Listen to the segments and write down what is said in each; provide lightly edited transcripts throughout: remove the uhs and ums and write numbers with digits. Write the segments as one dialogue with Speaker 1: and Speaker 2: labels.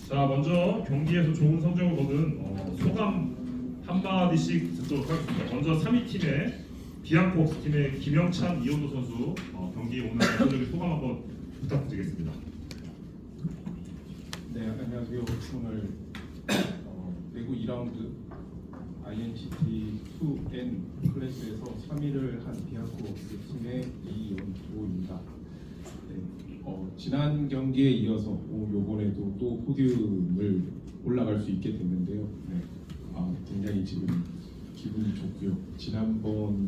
Speaker 1: 자, 먼저 경기에서 좋은 성적을 거둔 소감 한마디씩 듣도록 하겠습니다. 먼저 3위 팀의 비앙코스 팀의 김영찬, 이현도 선수 경기 오늘 전체적인 소감 한번 부탁드리겠습니다.
Speaker 2: 네, 안녕하세요. 오늘 내구 2라운드 INCT2N 클래스에서 3위를 한 비앙코스 팀의 이연도입니다. 네, 지난 경기에 이어서 요번에도 또 포디움을 올라갈 수 있게 됐는데요. 네, 굉장히 지금 기분이 좋고요. 지난번에는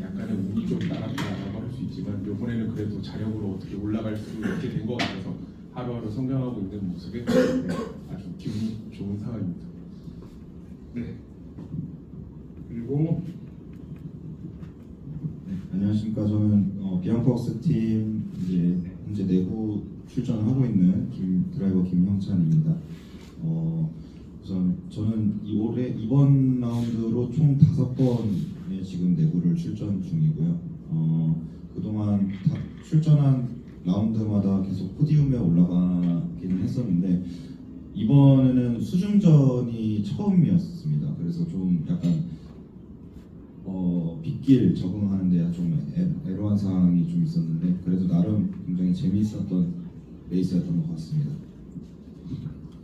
Speaker 2: 약간의 운이 좀 따랐다라고 할 수 있지만 요번에는 그래도 자력으로 어떻게 올라갈 수 있게 된 것 같아서 하루하루 성장하고 있는 모습에 아주 기분이 좋은 상황입니다.
Speaker 1: 네. 그리고
Speaker 3: 안녕하십니까. 저는 비앙코스 팀 이제 현재 내부 출전을 하고 있는 드라이버 김형찬입니다. 우선 저는 이번 라운드로 총 5번의 지금 내부를 출전 중이고요. 그동안 출전한 라운드마다 계속 포디움에 올라가기는 했었는데 이번에는 수중전이 처음이었습니다. 그래서 좀 약간 빗길 적응하는데 좀 애로한 상황이 좀 있었는데 그래도 나름 굉장히 재미있었던 레이스였던 것 같습니다.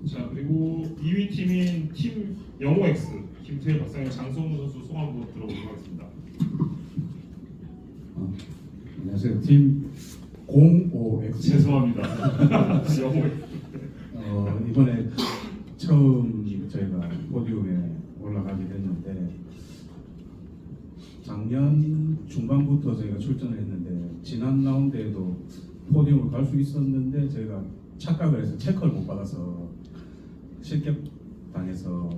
Speaker 1: 자, 그리고 2위 팀인 팀 영호X 김태일, 박상현, 장성우 선수 소감 한번 들어보도록 하겠습니다.
Speaker 4: 안녕하세요. 팀 05X.
Speaker 1: 죄송합니다. 영호X.
Speaker 4: 이번에 처음 저희가 포디움에 올라가게 됐는데 작년 중반부터 저희가 출전을 했는데 지난 라운드에도 포디움을 갈 수 있었는데 저희가 착각을 해서 체크를 못 받아서 실격당해서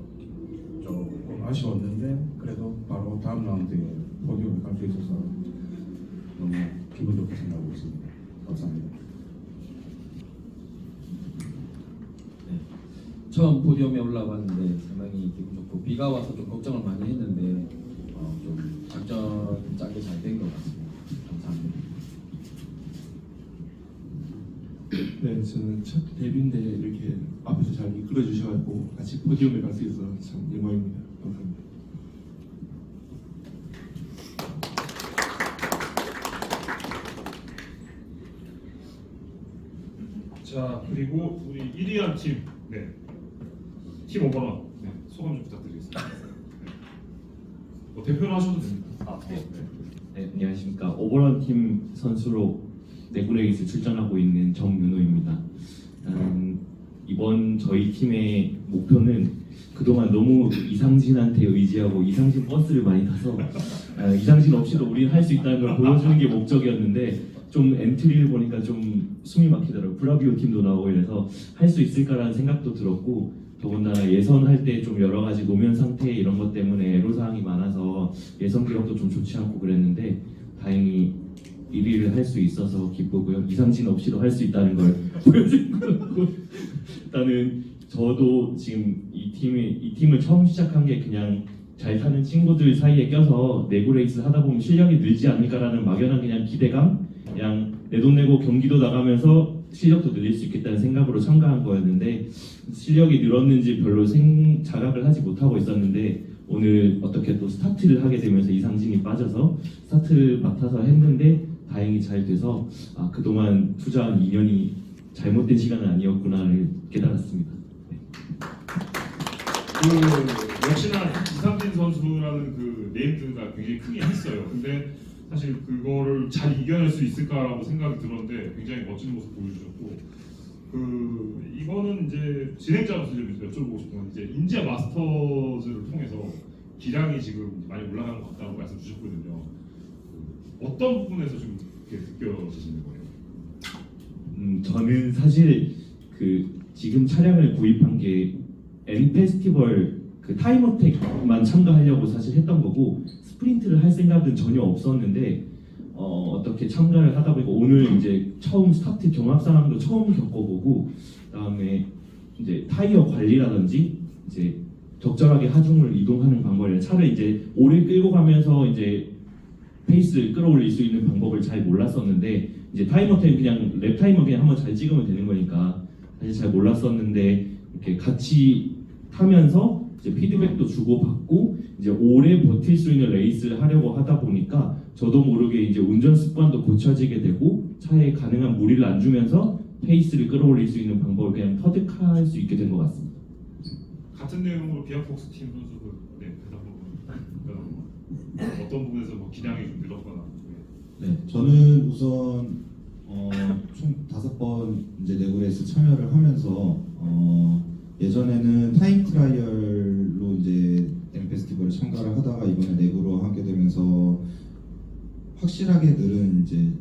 Speaker 4: 조금 아쉬웠는데 그래도 바로 다음 라운드에 포디움에 갈 수 있어서 너무 기분 좋게 생각하고 있습니다. 감사합니다.
Speaker 5: 처음 포디움에 올라갔는데 상당히 기분 좋고 비가 와서 좀 걱정을 많이 했는데 좀 작전 짜게 잘 된 것 같습니다. 감사합니다.
Speaker 6: 네, 저는 첫 데뷔인데 이렇게 앞에서 잘 이끌어 주셔가지고 같이 포디움에 갈 수 있어서 참 영광입니다. 감사합니다.
Speaker 1: 자, 그리고 우리 1위한 팀, 네, 팀 5번원, 네, 소감 좀 부탁드리겠습니다. 네. 대표로 하셔도 됩니다.
Speaker 7: 네, 안녕하십니까. 오버런 팀 선수로 내구 레이스 출전하고 있는 정윤호입니다. 이번 저희 팀의 목표는 그동안 너무 이상진한테 의지하고 이상진 버스를 많이 타서 이상진 없이도 우리는 할 수 있다는 걸 보여주는 게 목적이었는데 좀 엔트리를 보니까 좀 숨이 막히더라고요. 브라비오 팀도 나오고 이래서 할 수 있을까라는 생각도 들었고 더군다나 예선할 때 좀 여러 가지 노면 상태 이런 것 때문에 애로사항이 많아서 예선 기록도 좀 좋지 않고 그랬는데 다행히 1위를 할 수 있어서 기쁘고요. 이상진 없이도 할 수 있다는 걸 보여준 거고 일단은 저도 지금 이 팀을 처음 시작한 게 그냥 잘 타는 친구들 사이에 껴서 내구 레이스 하다 보면 실력이 늘지 않을까라는 막연한 그냥 기대감, 그냥 내 돈 내고 경기도 나가면서 실력도 늘릴 수 있겠다는 생각으로 참가한 거였는데 실력이 늘었는지 별로 자각을 하지 못하고 있었는데 오늘 어떻게 또 스타트를 하게 되면서 이상진이 빠져서 스타트를 맡아서 했는데 다행히 잘 돼서 그동안 투자한 2년이 잘못된 시간은 아니었구나를 깨달았습니다. 네.
Speaker 1: 역시나 이상진 선수라는 그 네임드가 굉장히 크게 했어요. 근데 사실 그거를 잘 이겨낼 수 있을까라고 생각이 들었는데 굉장히 멋진 모습 보여주셨고 이거는 이제 진행자로서 좀 여쭤보고 싶은 건 이제 인제 마스터즈를 통해서 기량이 지금 많이 올라간 것 같다고 말씀 주셨거든요. 어떤 부분에서 좀 이렇게 느껴지시는 거예요?
Speaker 7: 저는 사실 지금 차량을 구입한 게 N 페스티벌 타임어택만 참가하려고 사실 했던 거고 스프린트를 할 생각은 전혀 없었는데 어떻게 참가를 하다 보니까 오늘 이제 처음 스타트 경합 상황도 처음 겪어보고 그다음에 이제 타이어 관리라든지 이제 적절하게 하중을 이동하는 방법이나 차를 이제 오래 끌고 가면서 이제 페이스를 끌어올릴 수 있는 방법을 잘 몰랐었는데 이제 타이머 타임 그냥 랩 타이머 그냥 한번 잘 찍으면 되는 거니까 사실 잘 몰랐었는데 이렇게 같이 타면서 이제 피드백도 주고받고 이제 오래 버틸 수 있는 레이스를 하려고 하다 보니까 저도 모르게 이제 운전 습관도 고쳐지게 되고 차에 가능한 무리를 안 주면서 페이스를 끌어올릴 수 있는 방법을 그냥 터득할 수 있게 된 것 같습니다.
Speaker 1: 같은 내용으로 비아폭스 팀 선수들 어떤 부분에서 뭐 기량이 좀 늘었거나
Speaker 3: 네, 저는 우선 총 5번 이제 내구 레이스 참여를 하면서 예전에는 타임 트라이얼로 이제 댐 페스티벌에 참가를 하다가 이번에 내구로 하게 되면서 확실하게 늘은 이제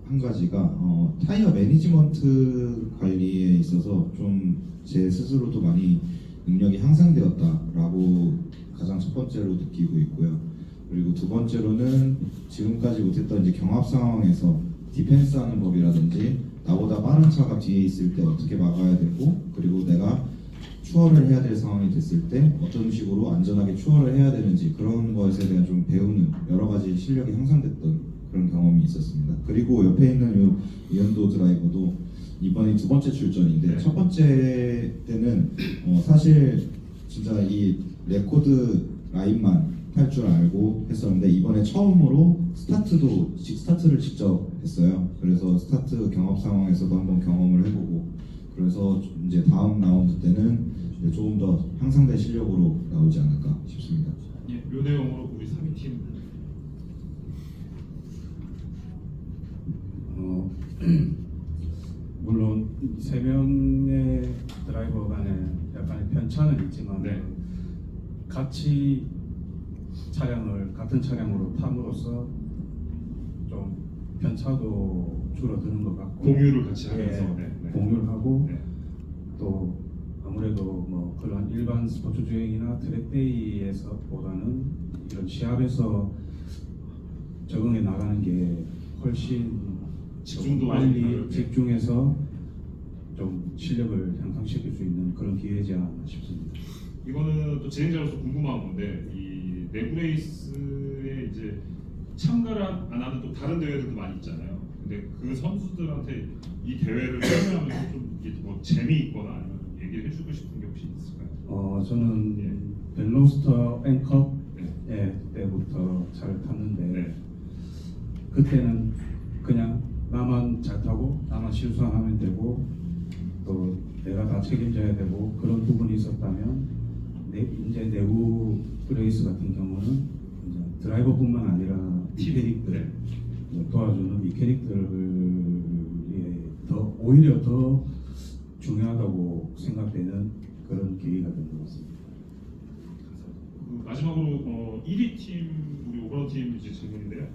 Speaker 3: 한 가지가 타이어 매니지먼트 관리에 있어서 좀 제 스스로도 많이 능력이 향상되었다라고 가장 첫 번째로 느끼고 있고요. 그리고 두 번째로는 지금까지 못했던 이제 경합 상황에서 디펜스하는 법이라든지 나보다 빠른 차가 뒤에 있을 때 어떻게 막아야 되고 그리고 내가 추월을 해야 될 상황이 됐을 때 어떤 식으로 안전하게 추월을 해야 되는지 그런 것에 대한 좀 배우는 여러 가지 실력이 향상됐던 그런 경험이 있었습니다. 그리고 옆에 있는 이현도 드라이버도 이번이 두 번째 출전인데 첫 번째 때는 사실 진짜 이 레코드 라인만 할 줄 알고 했었는데 이번에 처음으로 스타트를 직접 했어요. 그래서 스타트 경합 상황에서도 한번 경험을 해보고 그래서 이제 다음 라운드 때는 이제 조금 더 향상된 실력으로 나오지 않을까 싶습니다.
Speaker 1: 예, 요 내용으로 우리 3위 팀
Speaker 4: 물론 세 명의 드라이버 간에 약간의 편차는 있지만
Speaker 1: 네.
Speaker 4: 같이 같은 차량으로 탐으로써 좀 편차도 줄어드는 것 같고
Speaker 1: 공유를 같이
Speaker 4: 예,
Speaker 1: 하면서
Speaker 4: 공유를 하고
Speaker 1: 네.
Speaker 4: 또 아무래도 뭐 그런 일반 스포츠 주행이나 트랙데이에서보다는 이런 시합에서 적응해 나가는 게 훨씬
Speaker 1: 집중도
Speaker 4: 빨리
Speaker 1: 많이
Speaker 4: 집중해서 좀 실력을 향상시킬 수 있는 그런 기회지 않나 싶습니다.
Speaker 1: 이거는 또 진행자로서 궁금한 건데 이 내구 레이스에 이제 참가를 안 하는 또 다른 대회들도 많이 있잖아요. 근데 그 선수들한테 이 대회를 참여하면서 좀 이게 뭐 재미있거나 아니면 얘기를 해주고 싶은 게 혹시 있을까요?
Speaker 4: 저는 벨로스터 앵컵
Speaker 1: 네.
Speaker 4: 때부터 차를 탔는데
Speaker 1: 네.
Speaker 4: 그때는 그냥 나만 잘 타고 나만 실수 안 하면 되고 또 내가 다 책임져야 되고 그런 부분이 있었다면 이제 내구 레이스 같은 경우는 이제 드라이버뿐만 아니라 미캐릭들 도와주는 미캐릭들이 오히려 더 중요하다고 생각되는 그런 계기가 된 것 같습니다.
Speaker 1: 그 마지막으로 1위 팀 우리 오버런 팀 이제 질문인데요.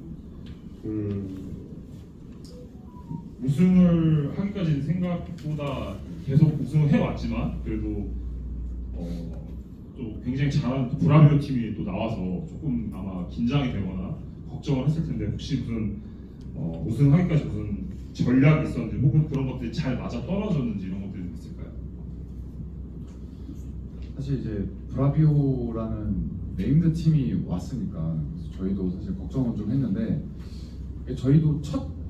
Speaker 1: 우승을 하기까지는 생각보다 계속 우승을 해왔지만 그래도 또 굉장히 잘하는 브라비오 팀이 또 나와서 조금 아마 긴장이 되거나 걱정을 했을 텐데 혹시 무슨 우승하기까지 무슨 전략이 있었는지 혹은 그런 것들이 잘 맞아 떨어졌는지 이런 것들이 있을까요?
Speaker 8: 사실 이제 브라비오라는 네임드 팀이 왔으니까 저희도 사실 걱정은 좀 했는데 저희도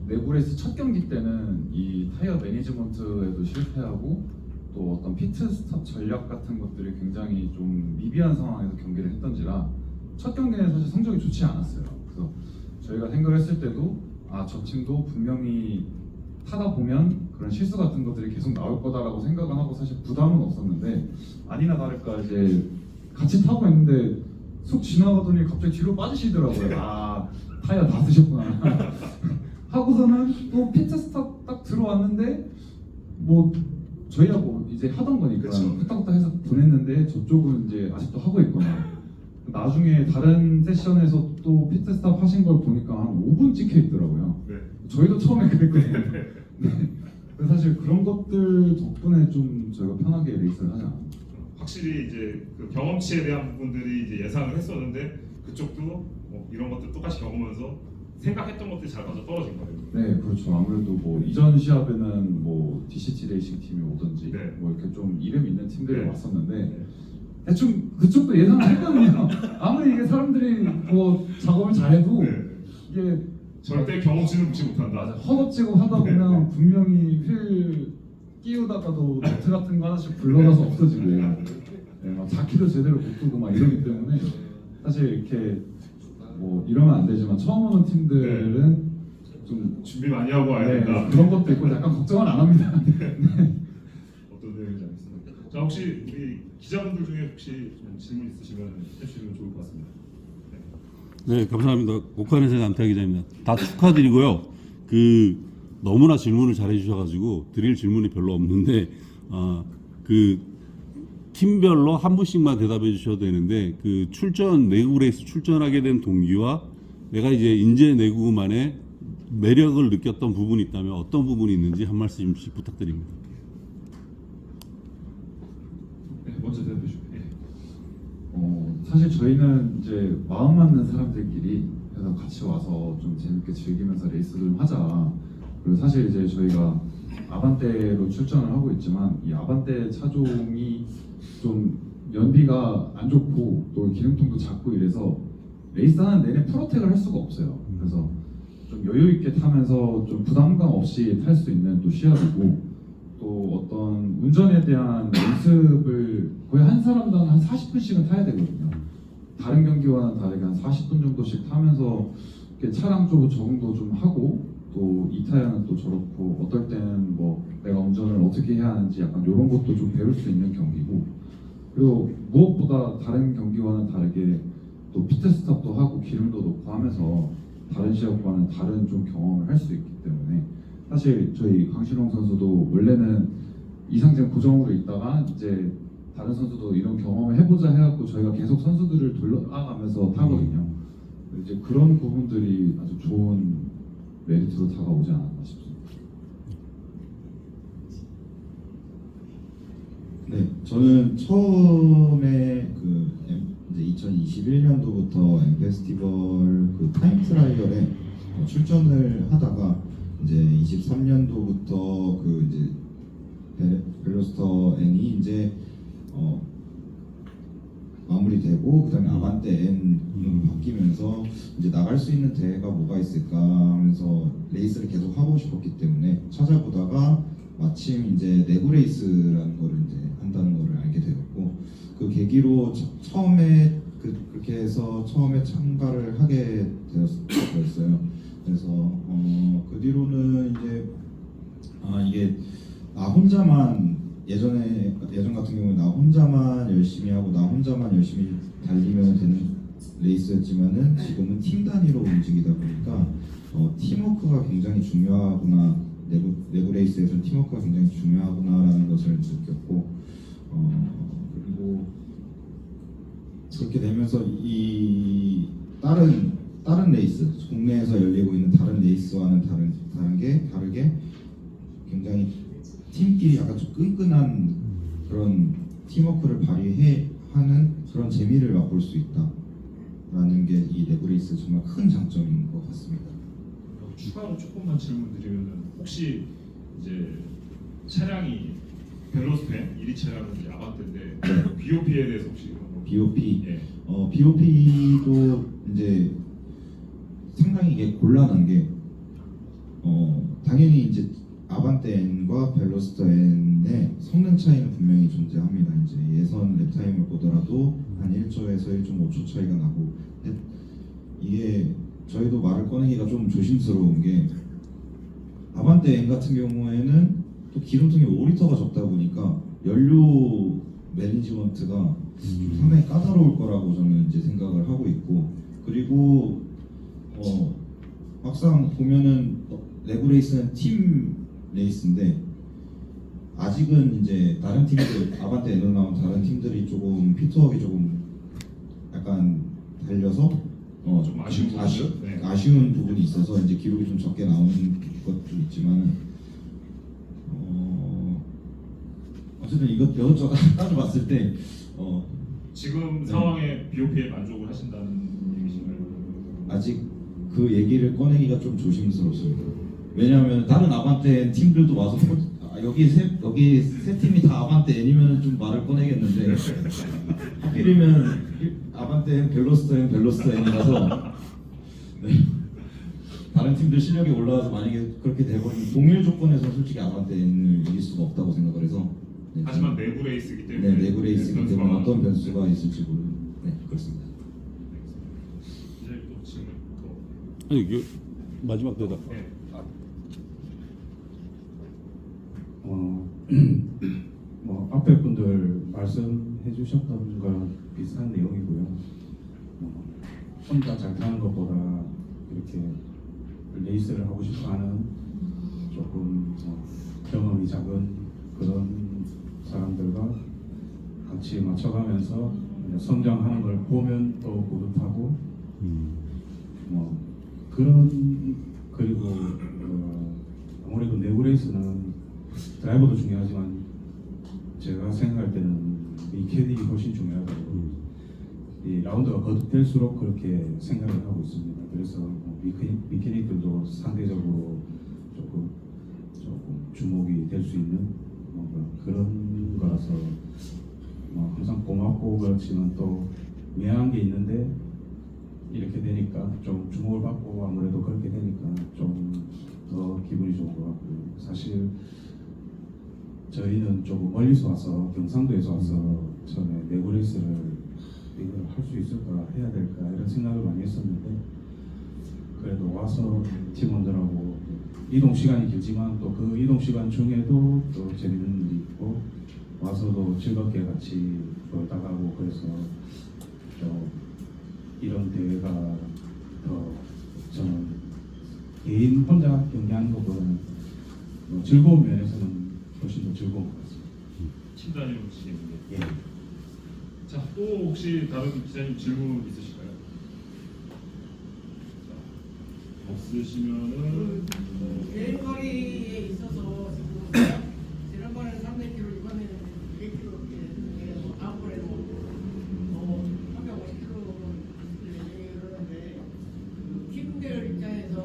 Speaker 8: 내구 레이스 첫 경기 때는 이 타이어 매니지먼트에도 실패하고 또 어떤 피트 스톱 전략 같은 것들이 굉장히 좀 미비한 상황에서 경기를 했던지라 첫 경기는 사실 성적이 좋지 않았어요. 그래서 저희가 생각을 했을 때도 저 팀도 분명히 타다 보면 그런 실수 같은 것들이 계속 나올 거다라고 생각은 하고 사실 부담은 없었는데 아니나 다를까 이제 같이 타고 있는데 쑥 지나가더니 갑자기 뒤로 빠지시더라고요. 타이어 다 쓰셨구나 하고서는 또 피트 스톱 딱 들어왔는데 뭐 저희야 뭐 이제 하던 거니까 후딱후딱 해서 보냈는데 저쪽은 이제 아직도 하고 있거나 나중에 다른 세션에서 또 피트 스톱 하신 걸 보니까 한 5분 찍혀 있더라고요.
Speaker 1: 네.
Speaker 8: 저희도 처음에 그랬거든요. 네. 그래서 사실 그런 것들 덕분에 좀 저희가 편하게 레이스를 하지 않았나.
Speaker 1: 확실히 이제 그 경험치에 대한 부분들이 이제 예상을 했었는데 그쪽도 이런 것들 똑같이 겪으면서 생각했던 것들이 잘 맞아 떨어진 거예요.
Speaker 8: 네, 그렇죠. 아무래도 뭐 이전 시합에는 뭐 DCT 레이싱 팀이 오든지
Speaker 1: 네.
Speaker 8: 뭐 이렇게 좀 이름 있는 팀들이
Speaker 1: 네.
Speaker 8: 왔었는데 대충 그쪽도 예상을 했거든요. 아무리 이게 사람들이 뭐 작업을 잘해도
Speaker 1: 네.
Speaker 8: 이게
Speaker 1: 절대 경험치를 묻지 못한다.
Speaker 8: 허겁지겁 하다 보면 분명히 끼우다가도 노트 같은 거 하나씩 불러놔서 없어지고 네, 막 자키도 제대로 못 두고 막 이러기 때문에 사실 이렇게 뭐 이러면 안 되지만 처음 오는 팀들은 좀
Speaker 1: 준비 많이 하고 와야
Speaker 8: 네,
Speaker 1: 된다.
Speaker 8: 그런 것도 있고 약간 걱정은 안 합니다.
Speaker 1: 어떤 내용인지 알겠습니다. 자, 혹시 우리 기자분들 중에 혹시 좀 질문 있으시면 해주시면 좋을 것 같습니다.
Speaker 9: 네, 감사합니다. 목한에서 남태희 기자입니다. 다 축하드리고요. 너무나 질문을 잘해 주셔가지고 드릴 질문이 별로 없는데, 팀별로 한 분씩만 대답해 주셔도 되는데, 내구 레이스 출전하게 된 동기와 내가 이제 인제 내구만의 매력을 느꼈던 부분이 있다면 어떤 부분이 있는지 한 말씀씩 부탁드립니다.
Speaker 1: 네, 먼저 대답해 주세요. 예.
Speaker 8: 사실 저희는 이제 마음 맞는 사람들끼리 해서 같이 와서 좀 재밌게 즐기면서 레이스를 좀 하자. 그리고 사실 이제 저희가 아반떼로 출전을 하고 있지만 이 아반떼 차종이 좀 연비가 안 좋고 또 기름통도 작고 이래서 레이스하는 내내 프로텍을 할 수가 없어요. 그래서 좀 여유 있게 타면서 좀 부담감 없이 탈 수 있는 또 시합이고 또 어떤 운전에 대한 연습을 거의 한 사람당 한 40분씩은 타야 되거든요. 다른 경기와는 다르게 한 40분 정도씩 타면서 이렇게 차량 쪽 적응도 좀 하고 또 이 타이어는 또 저렇고 어떨 때는 뭐 내가 운전을 어떻게 해야 하는지 약간 이런 것도 좀 배울 수 있는 경기고 그리고 무엇보다 다른 경기와는 다르게 또 피트스톱도 하고 기름도 넣고 하면서 다른 시합과는 다른 좀 경험을 할 수 있기 때문에 사실 저희 강신홍 선수도 원래는 이상진 고정으로 있다가 이제 다른 선수도 이런 경험을 해보자 해갖고 저희가 계속 선수들을 돌아가면서 타거든요. 이제 그런 부분들이 아주 좋은 메리트로 다가오지 않았나 싶습니다.
Speaker 3: 네, 저는 처음에 이제 2021년도부터 엠페스티벌 타임 트라이얼에 출전을 하다가 이제 23년도부터 이제 벨로스터 N이 이제 마무리되고 그다음에 아반떼 N으로 바뀌면서 이제 나갈 수 있는 대회가 뭐가 있을까 하면서 레이스를 계속 하고 싶었기 때문에 찾아보다가 마침 이제 내구 레이스라는 거를 이제 한다는 거를 알게 되었고 그 계기로 처음에 그렇게 해서 처음에 참가를 하게 되었어요. 그래서 그 뒤로는 이제 이게 나 혼자만 예전 같은 경우에 나 혼자만 열심히 하고 나 혼자만 열심히 달리면 되는 레이스였지만은 지금은 팀 단위로 움직이다 보니까 팀워크가 굉장히 중요하구나. 내구 레이스에서는 팀워크가 굉장히 중요하구나라는 것을 느꼈고 그리고 그렇게 되면서 이 다른 레이스 국내에서 열리고 있는 다른 레이스와는 다르게 굉장히 팀끼리 약간 좀 끈끈한 그런 팀워크를 발휘하는 그런 재미를 맛볼 수 있다라는 게 이 내구 레이스 정말 큰 장점인 것 같습니다.
Speaker 1: 추가로 조금만 질문드리면 혹시 이제 차량이 벨로스펜 1위 차량은 이제 아반떼인데 BOP에 대해서 혹시
Speaker 3: BOP
Speaker 1: 예.
Speaker 3: BOP도 이제 상당히 이게 곤란한 게 당연히 이제 아반떼 N과 벨로스터 N의 성능 차이는 분명히 존재합니다. 이제 예선 랩타임을 보더라도 한 1초에서 1.5초 차이가 나고 이게 저희도 말을 꺼내기가 좀 조심스러운 게 아반떼 N 같은 경우에는 또 기름통이 5리터가 적다 보니까 연료 매니지먼트가 좀 상당히 까다로울 거라고 저는 이제 생각을 하고 있고 그리고 막상 보면은 내구 레이스는 팀 레이스인데 아직은 이제 다른 팀들 아반떼 N으로 나온 다른 팀들이 조금 피트웍이 조금 약간 달려서
Speaker 1: 좀
Speaker 3: 아쉬운 부분이 있어서 이제 기록이 좀 적게 나오는 것도 있지만 어쨌든 이것저것 따져봤을 때
Speaker 1: 지금 상황에 BOP에 만족을 하신다는 얘기신가요?
Speaker 3: 아직 그 얘기를 꺼내기가 좀 조심스럽습니다. 왜냐하면 다른 아반떼 팀들도 와서 여기 세 팀이 다 아반떼 N이면 좀 말을 꺼내겠는데 하필이면 아반떼 N, 벨로스터 N, 벨로스터 N이라서 네. 다른 팀들 실력이 올라와서 만약에 그렇게 돼버리면 동일 조건에서 솔직히 아반떼인을 이길 수가 없다고 생각을 해서 네,
Speaker 1: 하지만 내구 레이스이기 때문에
Speaker 3: 네, 내구 레이스이기
Speaker 1: 변수가
Speaker 3: 때문에 어떤
Speaker 1: 많아서.
Speaker 3: 변수가 있을지 모르는 네, 그렇습니다.
Speaker 1: 이제 또 질문 더.
Speaker 9: 아니 이게 마지막 대답.
Speaker 1: 네.
Speaker 4: 뭐 앞에 분들 말씀해 주셨던 거랑 비슷한 내용이고요. 혼자 잘 타는 것보다 이렇게 레이스를 하고 싶어하는 조금 경험이 작은 그런 사람들과 같이 맞춰가면서 성장하는 걸 보면 또 뿌듯하고 뭐 그런 그리고 아무래도 내구 레이스는 드라이버도 중요하지만 제가 생각할 때는 미케닉이 훨씬 중요하다고 이 라운드가 거듭될수록 그렇게 생각을 하고 있습니다. 그래서 미케닉들도 상대적으로 조금 주목이 될 수 있는 뭔가 그런 거라서 뭐 항상 고맙고 그렇지만 또 미안한 게 있는데 이렇게 되니까 좀 주목을 받고 아무래도 그렇게 되니까 좀 더 기분이 좋은 것 같고요. 사실 저희는 조금 멀리서 와서 경상도에서 와서 처음에 내구 레이스를 이걸 할 수 있을까 해야 될까 이런 생각을 많이 했었는데 그래도 와서 팀원들하고 이동 시간이 길지만 또 그 이동 시간 중에도 또 재밌는 일이 있고 와서도 즐겁게 같이 놀다 가고 그래서 좀 이런 대회가 더 저는 개인 혼자 경기하는 것보다는 뭐 즐거운 면에서는 훨씬 더 즐거운 것 같습니다.
Speaker 1: 팀 단위로 치겠는데.
Speaker 4: 예.
Speaker 1: 자, 또 혹시 다른 기자님 질문 있으실까요? 자, 없으시면은
Speaker 10: 개인 거리에 있어서 지금 지난번에는 300km, 이번에는 200km 이렇게 뭐 다음번에는 350km 얘기를 하는데 팀들 입장에서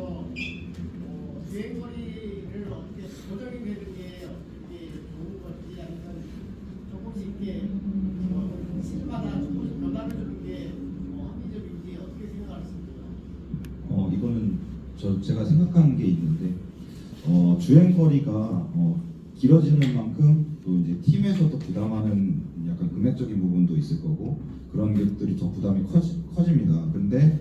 Speaker 10: 주행 거리를 어떻게 조정이 되는 게 어떻게 좋은 건지 아니면 조금씩 이렇게 시즌마다 조금씩 변화를 주는 게 합리적인지 어떻게 생각하십니까?
Speaker 3: 이거는 제가 생각하는 게 있는데 주행 거리가 길어지는 만큼 또 이제 팀에서도 부담하는 약간 금액적인 부분도 있을 거고 그런 것들이 더 부담이 커집니다. 근데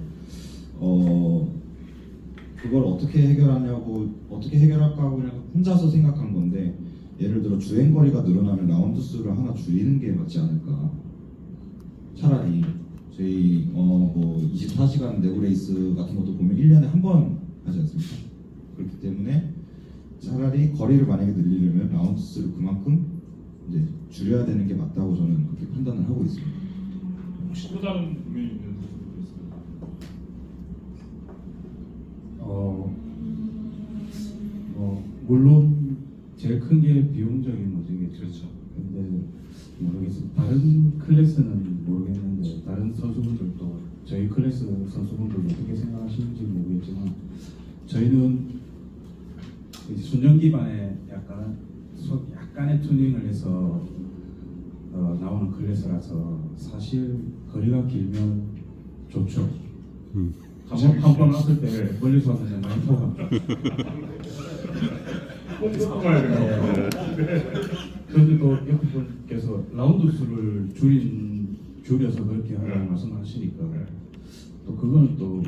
Speaker 3: 그걸 어떻게 해결할까 하고 그냥 혼자서 생각한 건데 예를 들어 주행 거리가 늘어나면 라운드 수를 하나 줄이는 게 맞지 않을까. 차라리 저희 뭐 24시간 내구 레이스 같은 것도 보면 1년에 한 번 하지 않습니까? 그렇기 때문에 차라리 거리를 만약에 늘리려면 라운드 수를 그만큼 이제 줄여야 되는 게 맞다고 저는 그렇게 판단을 하고 있습니다.
Speaker 1: 혹시 또 다른 의견 있는 분들 있습니까?
Speaker 4: 물론 제일 큰 게 비용적인 문제겠죠.
Speaker 1: 그렇죠.
Speaker 4: 근데 모르겠어요. 다른 클래스는 모르겠는데 다른 선수분들도 저희 클래스 선수분들도 어떻게 생각하시는지 모르겠지만 저희는 이제 순정 기반에 약간의 튜닝을 해서 나오는 클래스라서 사실 거리가 길면 좋죠. 한번 왔을 때 멀리서 와서 그냥 많이 포가.
Speaker 1: 꼭 가야 돼요.
Speaker 4: 그런데 또 옆에 분께서 라운드 수를 줄여서 그렇게 하라고 말씀하시니까 또 그거는 또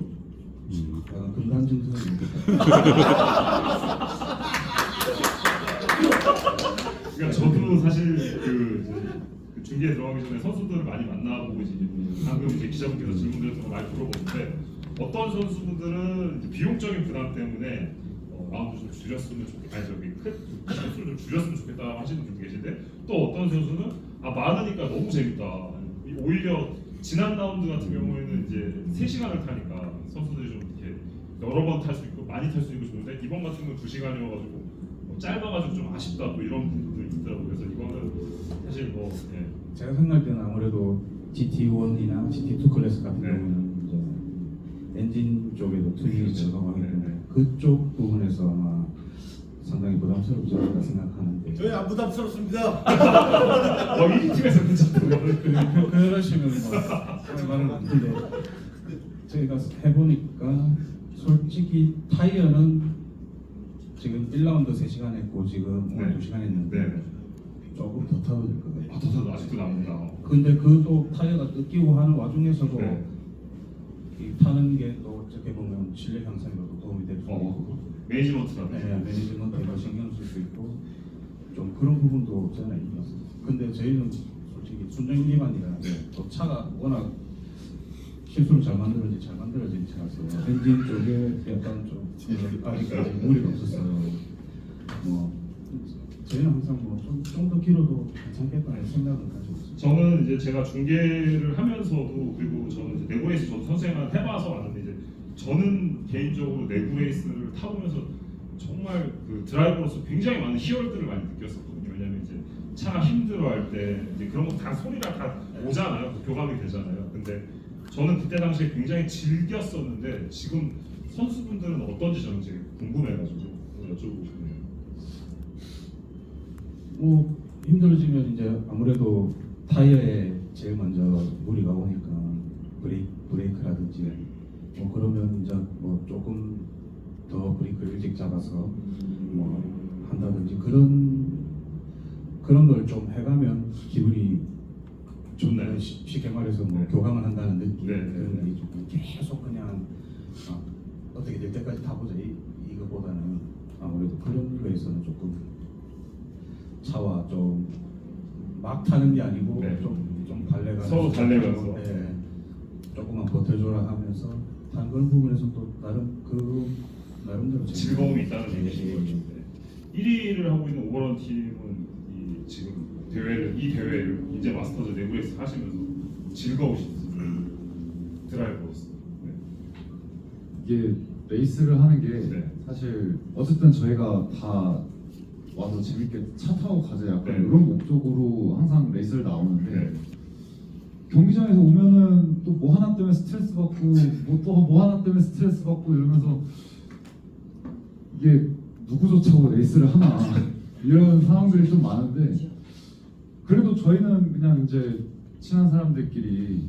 Speaker 4: 약간 금단 증상이니까.
Speaker 1: 그러니까 저도 사실 그 중계에 들어가기 전에 선수들을 많이 만나보고 이제 방금 이제 기자분께서 질문드렸던 거 많이 들어보는데 어떤 선수분들은 이제 비용적인 부담 때문에 라운드 좀 줄였으면 좋겠다, 아니 저기 선수를 좀 줄였으면 좋겠다 하시는 분 계신데 또 어떤 선수는 많으니까 너무 재밌다. 오히려 지난 라운드 같은 경우에는 이제 3시간을 타니까 선수들이 좀 이렇게 여러 번 탈 수 있고 많이 탈 수 있고 좋은데 이번 같은 경우는 2시간이어가지고 짧아가지고 좀 아쉽다 또 이런 분들도 있더라고요. 그래서 이거는 사실 뭐
Speaker 4: 제가 생각할 때는 아무래도 GT1이나 GT2 클래스 같은
Speaker 1: 네.
Speaker 4: 경우는 이제 엔진 쪽에도 튜닝이
Speaker 1: 그렇죠.
Speaker 4: 들어가기 때문에
Speaker 1: 네.
Speaker 4: 그쪽 부분에서 아마 상당히 부담스럽지 않을까 생각하는데
Speaker 10: 저희 안 부담스럽습니다.
Speaker 1: 이 팀에서 괜찮더라고요.
Speaker 4: 그러시면 뭐 말은 안 되는데 저희가 해보니까 솔직히 타이어는 지금 1라운드 3시간 했고 지금
Speaker 1: 네.
Speaker 4: 오늘 2시간 했는데
Speaker 1: 네.
Speaker 4: 조금 더 타도 될 것 같아요.
Speaker 1: 더도 아직도 남는다.
Speaker 4: 근데 그또 타이어가 뜯기고 하는 와중에서도
Speaker 1: 네.
Speaker 4: 이 타는 게 또 어떻게 보면 실력 향상에도 도움이 될 수 있고
Speaker 1: 매니지먼트라든지.
Speaker 4: 네, 매니지먼트가 신경 쓸 수 있고 좀 그런 부분도 저는 있습니다. 근데 저희는 솔직히 순정 기반이라
Speaker 1: 네.
Speaker 4: 또 차가 워낙 실수를 잘 만들어진 차라서 엔진 쪽에 약간 좀 아직까지 무리가 없었어요. 뭐 저희는 항상 뭐 좀 더 길어도 괜찮겠다는 생각은 가지고 있습니다.
Speaker 1: 저는 이제 제가 중계를 하면서도 그리고 저는 이제 내구 레이스 저도 선수생활 해봐서 왔는데 이제 저는 개인적으로 내구 레이스를 타보면서 정말 그 드라이버로서 굉장히 많은 희열들을 많이 느꼈었거든요. 왜냐면 이제 차가 힘들어할 때 이제 그런 거 다 소리가 다 오잖아요. 교감이 되잖아요. 근데 저는 그때 당시에 굉장히 즐겼었는데 지금 선수분들은 어떤지 저는 이제 궁금해가지고 여쭤보고 싶네요.
Speaker 4: 뭐 힘들어지면 이제 아무래도 타이어에 제일 먼저 무리가 오니까 브레이크라든지 뭐 그러면 이제 뭐 조금 더 브레이크를 일찍 잡아서 뭐 한다든지 그런 걸 좀 해가면 기분이
Speaker 1: 좋나요?
Speaker 4: 쉽게 말해서 뭐
Speaker 1: 네.
Speaker 4: 교감을 한다는 느낌
Speaker 1: 네,
Speaker 4: 그런
Speaker 1: 네.
Speaker 4: 게 조금 계속 그냥 어떻게 될 때까지 타보자 이거보다는 아무래도 그런 거에서는 조금 차와 좀 막 타는 게 아니고
Speaker 1: 네.
Speaker 4: 좀 달래가면서
Speaker 1: 서로 달래면서.
Speaker 4: 네, 조금만 버텨줘라 하면서 한 그런 부분에서 또 나름대로
Speaker 1: 즐거움이 있다는
Speaker 4: 네,
Speaker 1: 얘기신
Speaker 4: 네,
Speaker 1: 거죠. 네. 1위를 하고 있는 오버런 팀은 지금 이 대회를 인제 마스터즈 내구 레이스 하시면서 즐거우신지 드라이버로서. 네.
Speaker 8: 이게 레이스를 하는 게
Speaker 1: 네.
Speaker 8: 사실 어쨌든 저희가 다 와서 재밌게 차 타고 가자 약간
Speaker 1: 네.
Speaker 8: 이런 목적으로 항상 레이스를 나오는데
Speaker 1: 네.
Speaker 8: 경기장에서 오면은 또 뭐 하나 때문에 스트레스 받고 뭐 하나 때문에 스트레스 받고 이러면서 이게 누구 좋자고 레이스를 하나 이런 상황들이 좀 많은데 그래도 저희는 그냥 이제 친한 사람들끼리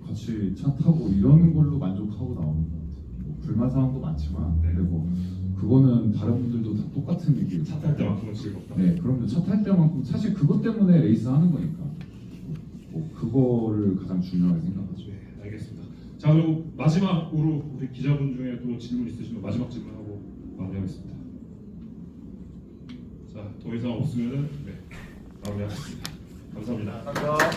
Speaker 8: 같이 차 타고 이런 걸로 만족하고 나오는 것 같아요. 뭐 불만 사항도 많지만
Speaker 1: 네.
Speaker 8: 그리고 그거는 다른 분들도 다 똑같은 얘기를
Speaker 1: 차 탈 때만큼은 즐겁다.
Speaker 8: 네, 그럼요. 차 탈 때만큼 사실 그것 때문에 레이스 하는 거니까 뭐 그거를 가장 중요하게 생각하죠.
Speaker 1: 네, 알겠습니다. 자, 그리고 마지막으로 우리 기자분 중에 또 질문 있으시면 마지막 질문하고 마무리하겠습니다. 자, 더 이상 없으면은 네, 마무리하겠습니다. 감사합니다.